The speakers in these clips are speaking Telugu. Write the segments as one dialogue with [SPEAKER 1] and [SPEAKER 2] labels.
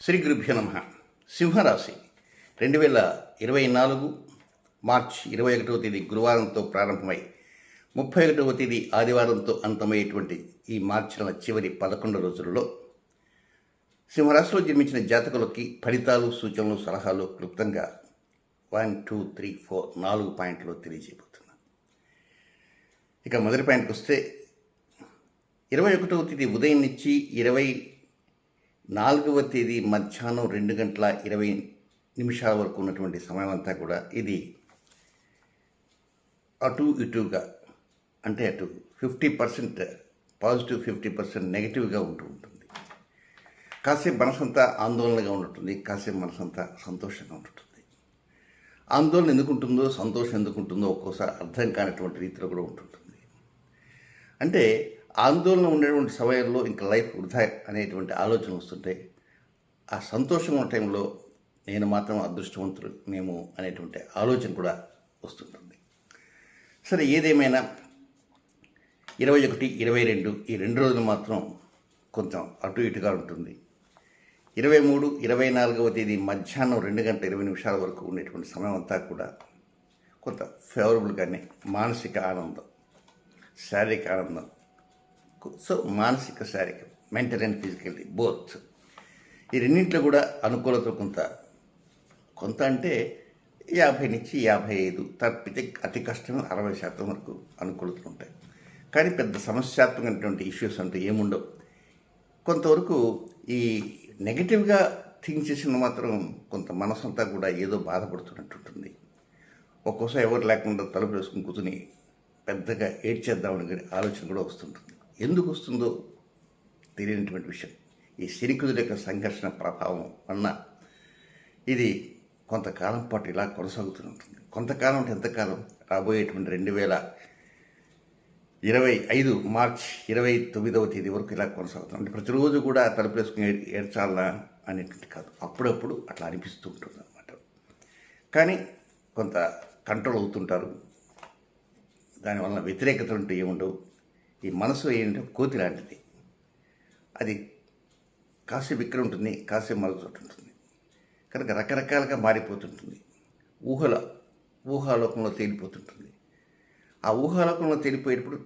[SPEAKER 1] శ్రీ గురుభ్యో నమః. సింహరాశి 2024 మార్చ్ 21వ తేదీ గురువారంతో ప్రారంభమై 31వ తేదీ ఆదివారంతో అంతమయ్యేటువంటి ఈ మార్చి నెల చివరి 11 రోజులలో సింహరాశిలో జన్మించిన జాతకులకి ఫలితాలు, సూచనలు, సలహాలు క్లుప్తంగా 1, 2, 3, 4 4 పాయింట్లు తెలియజేయబోతున్నాను. ఇక మొదటి పాయింట్కి వస్తే 21వ తేదీ ఉదయం నుంచి 24వ తేదీ మధ్యాహ్నం 2:20 వరకు ఉన్నటువంటి సమయం అంతా కూడా ఇది అటు ఇటుగా, అంటే అటు 50% పాజిటివ్, 50% నెగిటివ్గా ఉంటూ ఉంటుంది. కాసేపు మనసంతా ఆందోళనగా ఉంటుంది, కాసేపు మనసంతా సంతోషంగా ఉంటుంది. ఆందోళన ఎందుకు ఉంటుందో, సంతోషం ఎందుకు ఉంటుందో ఒక్కోసారి అర్థం కానటువంటి రీతిలో కూడా ఉంటుంటుంది. అంటే ఆందోళన ఉండేటువంటి సమయంలో ఇంకా లైఫ్ వృధా అనేటువంటి ఆలోచన వస్తుంటే, ఆ సంతోషం ఉన్న టైంలో నేను మాత్రం అదృష్టవంతుడు మేము అనేటువంటి ఆలోచన కూడా వస్తుంటుంది. సరే, ఏదేమైనా 21, 22 ఈ 2 రోజులు మాత్రం కొంచెం అటు ఇటుగా ఉంటుంది. 23, 24వ తేదీ మధ్యాహ్నం 2:20 వరకు ఉండేటువంటి సమయం అంతా కూడా కొంత ఫేవరబుల్గానే మానసిక ఆనందం, శారీరక ఆనందం. సో మానసిక, శారీరక, మెంటల్ అండ్ ఫిజికల్లీ బోత్ ఈ రెండింటిలో కూడా అనుకూలత కొంత అంటే 50 నుంచి 55, తప్పితే అతి కష్టం 60% వరకు అనుకూలతలు ఉంటాయి. కానీ పెద్ద సమస్యాత్మకమైనటువంటి ఇష్యూస్ అంటూ ఏముండవు. కొంతవరకు ఈ నెగిటివ్గా థింక్ చేసిన మాత్రం కొంత మనసంతా కూడా ఏదో బాధపడుతున్నట్టు ఉంటుంది. ఒక్కోసారి ఎవరు లేకుండా తలుపు వేసుకుని కూర్చుని పెద్దగా ఏడ్చేద్దామని ఆలోచన కూడా వస్తుంటుంది. ఎందుకు వస్తుందో తెలియనటువంటి విషయం. ఈ శనికుదుల యొక్క సంఘర్షణ ప్రభావం వలన ఇది కొంతకాలం పాటు ఇలా కొనసాగుతూ ఉంటుంది. కొంతకాలం అంటే ఎంతకాలం? రాబోయేటువంటి 2025 మార్చ్ 29వ తేదీ వరకు ఇలా కొనసాగుతుంది. అంటే ప్రతిరోజు కూడా తలుపు వేసుకుని ఏడ్చాలా అనేటువంటి కాదు, అప్పుడప్పుడు అట్లా అనిపిస్తూ ఉంటుంది అన్నమాట. కానీ కొంత కంట్రోల్ అవుతుంటారు. దానివల్ల వ్యతిరేకత ఉంటే ఏముండవు. ఈ మనసు ఏంటంటే కోతి లాంటిది. అది కాసేపు ఇక్కడ ఉంటుంది, కాసేపు మరొక చోట ఉంటుంది. కనుక రకరకాలుగా మారిపోతుంటుంది. ఊహాలోకంలో తేలిపోతుంటుంది. ఆ ఊహాలోకంలో తేలిపోయేటప్పుడు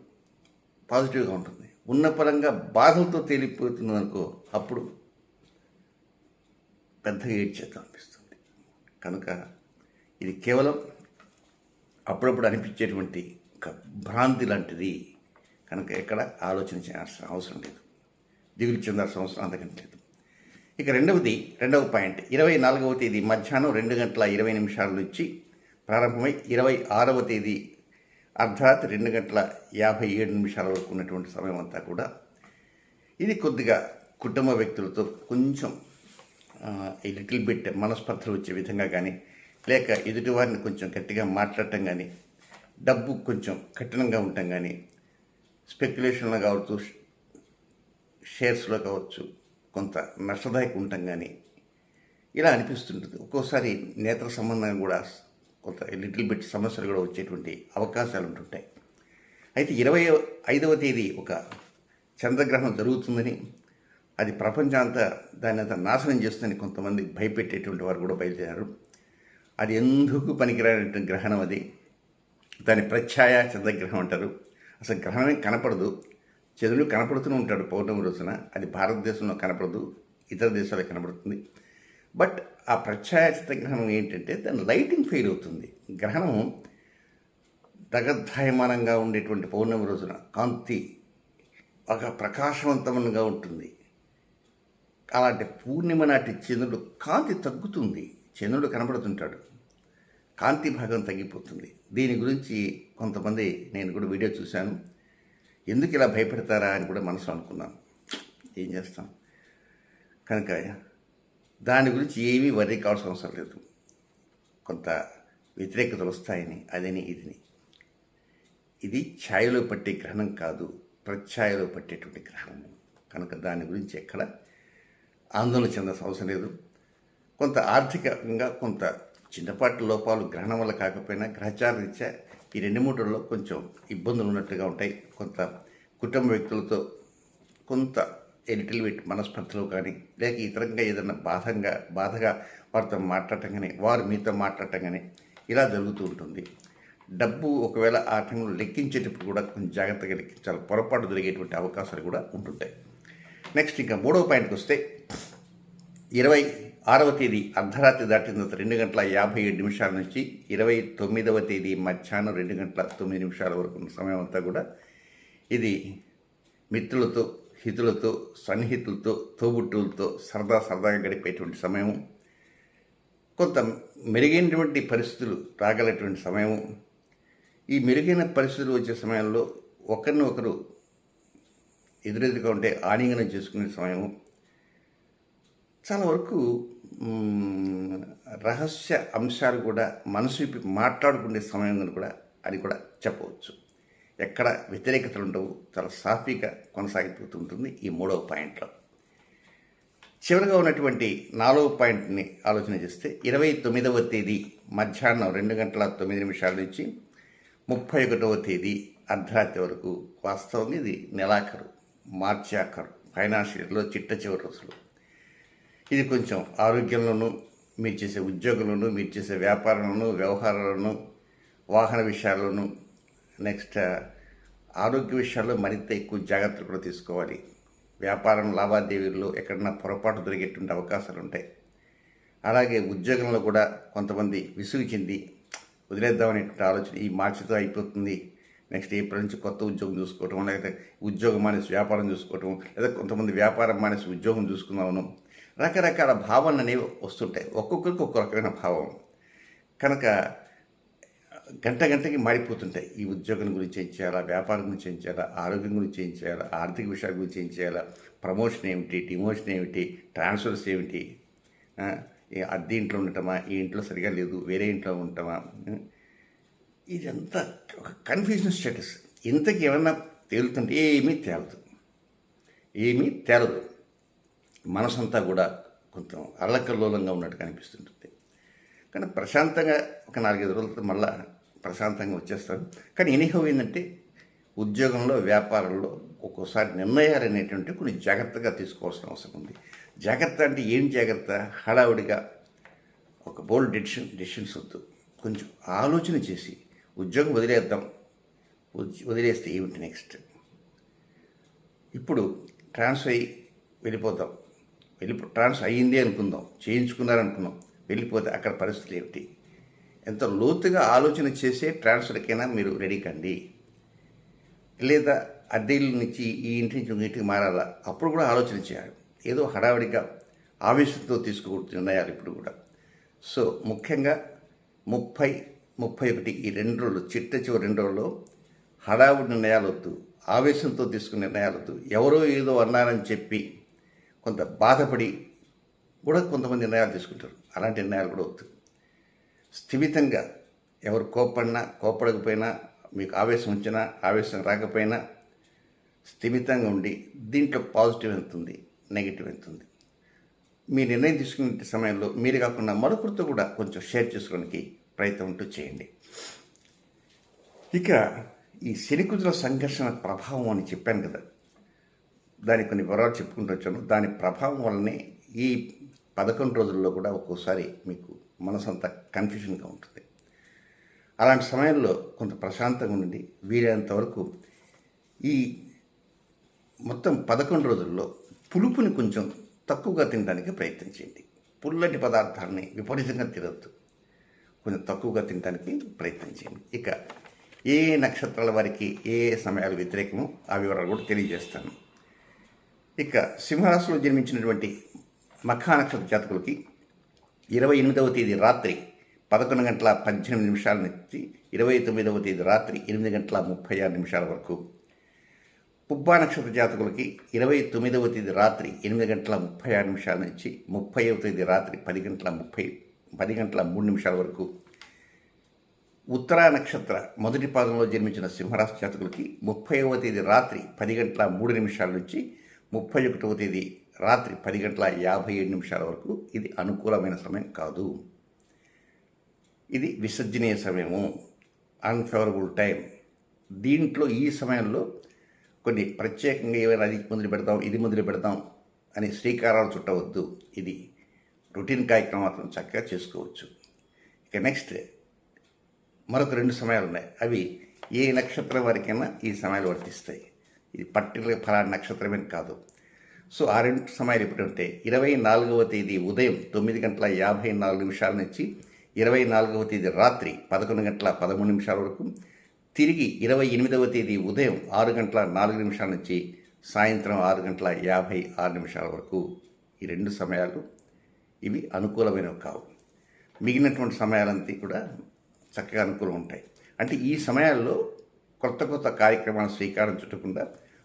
[SPEAKER 1] పాజిటివ్గా ఉంటుంది. ఉన్న పరంగా బాధలతో తేలిపోతుంది అనుకో, అప్పుడు పెద్దగా ఏడ్చేద్దాం అనిపిస్తుంది. కనుక ఇది కేవలం అప్పుడప్పుడు అనిపించేటువంటి ఒక భ్రాంతి లాంటిది. కనుక ఎక్కడ ఆలోచన చేయాల్సిన అవసరం లేదు, దిగులు చెందాల్సిన అవసరం అంతకంటే లేదు. ఇక రెండవ పాయింట్ 24వ తేదీ మధ్యాహ్నం 2:20 నుంచి ప్రారంభమై 26వ తేదీ అర్ధరాత్రి 2:57 వరకు ఉన్నటువంటి సమయం అంతా కూడా ఇది కొద్దిగా కుటుంబ వ్యక్తులతో కొంచెం లిటిల్ బిట్ మనస్పర్ధలు వచ్చే విధంగా కానీ, లేక ఎదుటివారిని కొంచెం గట్టిగా మాట్లాడటం కానీ, డబ్బు కొంచెం కఠినంగా ఉండటం కానీ, స్పెక్యులేషన్లో కావచ్చు, షేర్స్లో కావచ్చు, కొంత నష్టదాయక ఉండటం కానీ ఇలా అనిపిస్తుంటుంది. ఒక్కోసారి నేత్ర సంబంధంగా కూడా కొంత లిటిల్ బిట్ సమస్యలు కూడా వచ్చేటువంటి అవకాశాలు ఉంటుంటాయి. అయితే 25వ తేదీ ఒక చంద్రగ్రహణం జరుగుతుందని, అది ప్రపంచాంతా దాన్ని అంతా నాశనం చేస్తుందని కొంతమంది భయపెట్టేటువంటి వారు కూడా బయలుదేరారు. అది ఎందుకు పనికిరానటువంటి గ్రహణం అది. దాని ప్రత్యాయ చంద్రగ్రహణం అంటారు. అసలు గ్రహణమే కనపడదు. చంద్రుడు కనపడుతూనే ఉంటాడు పౌర్ణమి రోజున. అది భారతదేశంలో కనపడదు, ఇతర దేశాలకు కనపడుతుంది. బట్ ఆ ప్రత్యాయ చంద్రగ్రహణం ఏంటంటే దాని లైటింగ్ ఫెయిల్ అవుతుంది. గ్రహణం దగద్ధాయమానంగా ఉండేటువంటి పౌర్ణమి రోజున కాంతి ఒక ప్రకాశవంతంగా ఉంటుంది. అలాంటి పూర్ణిమ నాటి చంద్రుడు కాంతి తగ్గుతుంది. చంద్రుడు కనపడుతుంటాడు, కాంతి భాగం తగ్గిపోతుంది. దీని గురించి కొంతమంది నేను కూడా వీడియో చూశాను. ఎందుకు ఇలా భయపెడతారా అని కూడా మనసులో అనుకున్నాను. ఏం చేస్తాం. కనుక దాని గురించి ఏమీ వర్రీ కావాల్సిన అవసరం లేదు. కొంత వ్యతిరేకతలు వస్తాయని, అదని ఇదిని. ఇది ఛాయలో పట్టే గ్రహణం కాదు, ప్రత్యాయలో పట్టేటువంటి గ్రహణం. కనుక దాని గురించి ఎక్కడ ఆందోళన చెందాల్సిన అవసరం లేదు. కొంత ఆర్థికంగా కొంత చిన్నపాటి లోపాలు గ్రహణం వల్ల కాకపోయినా గ్రహచార రీత్యా ఈ 2-3 రోజుల్లో కొంచెం ఇబ్బందులు ఉన్నట్టుగా ఉంటాయి. కొంత కుటుంబ వ్యక్తులతో కొంత లిటిల్ బిట్ మనస్పర్ధలో కానీ లేక ఇతరంగా ఏదైనా బాధగా వారితో మాట్లాడటం కానీ వారు మీతో మాట్లాడటం కానీ ఇలా జరుగుతూ ఉంటుంది. డబ్బు ఒకవేళ ఆ టైంలో లెక్కించేటప్పుడు కూడా కొంచెం జాగ్రత్తగా లెక్కించాలి, పొరపాటు జరిగేటువంటి అవకాశాలు కూడా ఉంటుంటాయి. నెక్స్ట్ ఇంకా 3వ పాయింట్కి వస్తే 26వ తేదీ అర్ధరాత్రి దాటిన తర్వాత 2:57 నుంచి 29వ తేదీ మధ్యాహ్నం 2:09 వరకు ఉన్న సమయం అంతా కూడా ఇది మిత్రులతో, హితులతో, సన్నిహితులతో, తోబుట్టువులతో సరదాగా గడిపేటువంటి సమయం. కొంత మెరుగైనటువంటి పరిస్థితులు రాగలటువంటి సమయం. ఈ మెరుగైన పరిస్థితులు వచ్చే సమయంలో ఒకరిని ఒకరు ఎదురెదురుగా ఉంటే ఆలింగనం చేసుకునే సమయం. చాలా వరకు రహస్య అంశాలు కూడా మనసు విప్పి మాట్లాడుకునే సమయం కూడా అది కూడా చెప్పవచ్చు. ఎక్కడ వ్యతిరేకతలు ఉండవు, చాలా సాఫీగా కొనసాగిపోతుంటుంది ఈ 3వ పాయింట్లో. చివరిగా ఉన్నటువంటి 4వ పాయింట్ని ఆలోచన చేస్తే 29వ తేదీ మధ్యాహ్నం 2:09 నుంచి 31వ తేదీ అర్ధరాత్రి వరకు. వాస్తవంగా ఇది నెలాఖరు, మార్చి ఆఖరు, ఫైనాన్షియల్ ఇయర్లో చిట్ట చివరి రోజులు. ఇది కొంచెం ఆరోగ్యంలోనూ, మీరు చేసే ఉద్యోగంలోనూ, మీరు చేసే వ్యాపారంలోనూ, వ్యవహారాలను, వాహన విషయాల్లోనూ, నెక్స్ట్ ఆరోగ్య విషయాల్లో మరింత ఎక్కువ జాగ్రత్తలు కూడా తీసుకోవాలి. వ్యాపారం లావాదేవీల్లో ఎక్కడన్నా పొరపాటు దొరికేటువంటి అవకాశాలు ఉంటాయి. అలాగే ఉద్యోగంలో కూడా కొంతమంది విసుగు చెంది వదిలేద్దామనేటువంటి ఆలోచన ఈ మార్చితో అయిపోతుంది, నెక్స్ట్ ఏప్రిల్ నుంచి కొత్త ఉద్యోగం చూసుకోవటం, లేకపోతే ఉద్యోగం మానేసి వ్యాపారం చూసుకోవటం, లేదా కొంతమంది వ్యాపారం మానేసి ఉద్యోగం చూసుకుందామను, రకరకాల భావనలు అనేవి వస్తుంటాయి. ఒక్కొక్కరికి ఒక్కొక్క రకమైన భావం కనుక గంటకి మారిపోతుంటాయి. ఈ ఉద్యోగం గురించి ఏం చేయాలా, వ్యాపారం గురించి ఏం చేయాలా, ఆరోగ్యం గురించి ఏం చేయాలా, ఆర్థిక విషయాల గురించి ఏం చేయాలా, ప్రమోషన్ ఏమిటి, డిమోషన్ ఏమిటి, ట్రాన్స్ఫర్స్ ఏమిటి, అద్దె ఇంట్లో ఉండటమా, ఈ ఇంట్లో సరిగా లేదు వేరే ఇంట్లో ఉండటమా, ఇదంతా ఒక కన్ఫ్యూజన్ స్టేటస్. ఇంతకీ ఏమన్నా తేలుతుంటే ఏమీ తేలదు. మనసంతా కూడా కొంచెం అల్లకల్లోలంగా ఉన్నట్టు కనిపిస్తుంటుంది. కానీ ప్రశాంతంగా ఒక 4-5 రోజులతో మళ్ళా ప్రశాంతంగా వచ్చేస్తారు. కానీ ఎనీహౌ ఏంటంటే ఉద్యోగంలో, వ్యాపారంలో ఒక్కోసారి నిర్ణయాలు అనేటువంటి కొన్ని జాగ్రత్తగా తీసుకోవాల్సిన అవసరం ఉంది. జాగ్రత్త అంటే ఏం జాగ్రత్త? హడావుడిగా ఒక బోల్డ్ డెసిషన్స్ వద్దు. కొంచెం ఆలోచన చేసి ఉద్యోగం వదిలేస్తే ఏమిటి నెక్స్ట్? ఇప్పుడు ట్రాన్స్ఫర్ అయ్యి వెళ్ళిపోతాం, ట్రాన్స్ఫర్ అయ్యింది అనుకుందాం, చేయించుకున్నారనుకుందాం, వెళ్ళిపోతే అక్కడ పరిస్థితులు ఏమిటి? ఎంత లోతుగా ఆలోచన చేసే ట్రాన్స్ఫర్కైనా మీరు రెడీ కండి. లేదా అద్దె ఇల్లు నుంచి ఈ ఇంటి నుంచి ఇంటికి మారాలా, అప్పుడు కూడా ఆలోచన చేయాలి. ఏదో హడావిడిగా ఆవేశంతో తీసుకోకూడదు నిర్ణయాలు ఇప్పుడు కూడా. సో ముఖ్యంగా 30, 31 ఈ 2 రోజులు, చిట్ట చివరి 2 రోజుల్లో హడావుడి నిర్ణయాలు వద్దు, ఆవేశంతో తీసుకునే నిర్ణయాలు వద్దు. ఎవరో ఏదో అన్నారని చెప్పి కొంత బాధపడి కూడా కొంతమంది నిర్ణయాలు తీసుకుంటారు. అలాంటి నిర్ణయాలు కూడా వద్దు. స్థిమితంగా ఎవరు కోపడకపోయినా, మీకు ఆవేశం వచ్చినా ఆవేశం రాకపోయినా స్థిమితంగా ఉండి దీంట్లో పాజిటివ్ ఎంత ఉంది, నెగిటివ్ ఎంత ఉంది, మీ నిర్ణయం తీసుకునే సమయంలో మీరు కాకుండా మరొకరితో కూడా కొంచెం షేర్ చేసుకోవడానికి ప్రయత్నం ఉంటూ చేయండి. ఇక ఈ శనికుజుల సంఘర్షణ ప్రభావం అని చెప్పాను కదా, దానికి కొన్ని వివరాలు చెప్పుకుంటూ వచ్చాను. దాని ప్రభావం వల్లనే ఈ 11 రోజుల్లో కూడా ఒక్కోసారి మీకు మనసంతా కన్ఫ్యూజన్గా ఉంటుంది. అలాంటి సమయంలో కొంత ప్రశాంతంగా ఉండి వీలైనంత వరకు ఈ మొత్తం 11 రోజుల్లో పులుపుని కొంచెం తక్కువగా తినడానికి ప్రయత్నం చేయండి. పుల్లటి పదార్థాలని విపరీతంగా తినవద్దు, కొంచెం తక్కువగా తినడానికి ప్రయత్నం చేయండి. ఇక ఏ నక్షత్రాల వారికి ఏ సమయాలు వ్యతిరేకమో ఆ వివరాలు కూడా తెలియజేస్తాను. ఇక సింహరాశిలో జన్మించినటువంటి మఖా నక్షత్ర జాతకులకి 28వ తేదీ రాత్రి 11:18 నుంచి 29వ తేదీ రాత్రి 8:36 వరకు. పుబ్బా నక్షత్ర జాతకులకి 29వ తేదీ రాత్రి 8:36 నుంచి 30వ తేదీ రాత్రి 10:03 వరకు. ఉత్తరా నక్షత్ర మొదటి పాదంలో జన్మించిన సింహరాశి జాతకులకి 30వ తేదీ రాత్రి 10:03 నుంచి 31వ తేదీ రాత్రి 10:57 వరకు. ఇది అనుకూలమైన సమయం కాదు, ఇది విసర్జనీయ సమయము, అన్ఫేవరబుల్ టైం. దీంట్లో ఈ సమయంలో కొన్ని ప్రత్యేకంగా ఏమైనా అది మొదలు పెడతాం ఇది మొదలు పెడతాం అని శ్రీకారాలు చుట్టవద్దు. ఇది రొటీన్ కార్యక్రమం మాత్రం చక్కగా చేసుకోవచ్చు. ఇక నెక్స్ట్ మరొక 2 సమయాలు ఉన్నాయి. అవి ఏ నక్షత్రం వారికైనా ఈ సమయాలు వర్తిస్తాయి. ఇది పర్టికులర్ ఫలానా నక్షత్రమేని కాదు. సో ఆ 2 సమయాలు ఎప్పుడంటే 24వ తేదీ ఉదయం 9:54 నుంచి 24వ తేదీ రాత్రి 11:13 వరకు, తిరిగి 28వ తేదీ ఉదయం 6:04 నుంచి సాయంత్రం 6:56 వరకు ఈ 2 సమయాలు ఇవి అనుకూలమైనవి కావు. మిగిలినటువంటి సమయాలంతా కూడా చక్కగా అనుకూలం ఉంటాయి. అంటే ఈ సమయాల్లో కొత్త కొత్త కార్యక్రమాలు శ్రీకారం చుట్టకుండా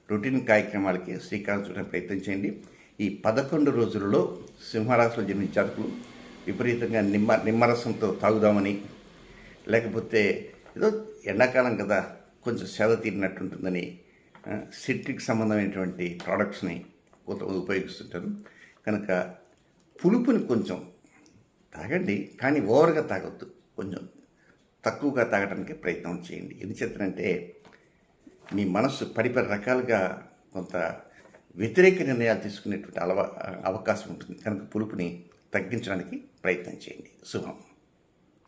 [SPEAKER 1] రొటీన్ కార్యక్రమాలకి శ్రీకారం చుట్టడం ప్రయత్నం చేయండి. ఈ 11 రోజులలో సింహరాశిలో జన్మించే జాతకులు విపరీతంగా నిమ్మరసంతో తాగుదామని, లేకపోతే ఏదో ఎండాకాలం కదా కొంచెం సేద తీరినట్టుంటుందని సిట్రిక్ సంబంధమైనటువంటి ప్రోడక్ట్స్ని ఉపయోగిస్తుంటారు. కనుక పులుపుని కొంచెం తాగండి, కానీ ఓవర్గా తాగొద్దు. కొంచెం తక్కువగా తాగడానికి ప్రయత్నం చేయండి. ఎందుచేతనంటే మీ మనస్సు పరిపరి రకాలుగా కొంత వ్యతిరేక నిర్ణయాలు తీసుకునేటువంటి అవకాశం ఉంటుంది. కనుక పులుపుని తగ్గించడానికి ప్రయత్నం చేయండి. శుభం.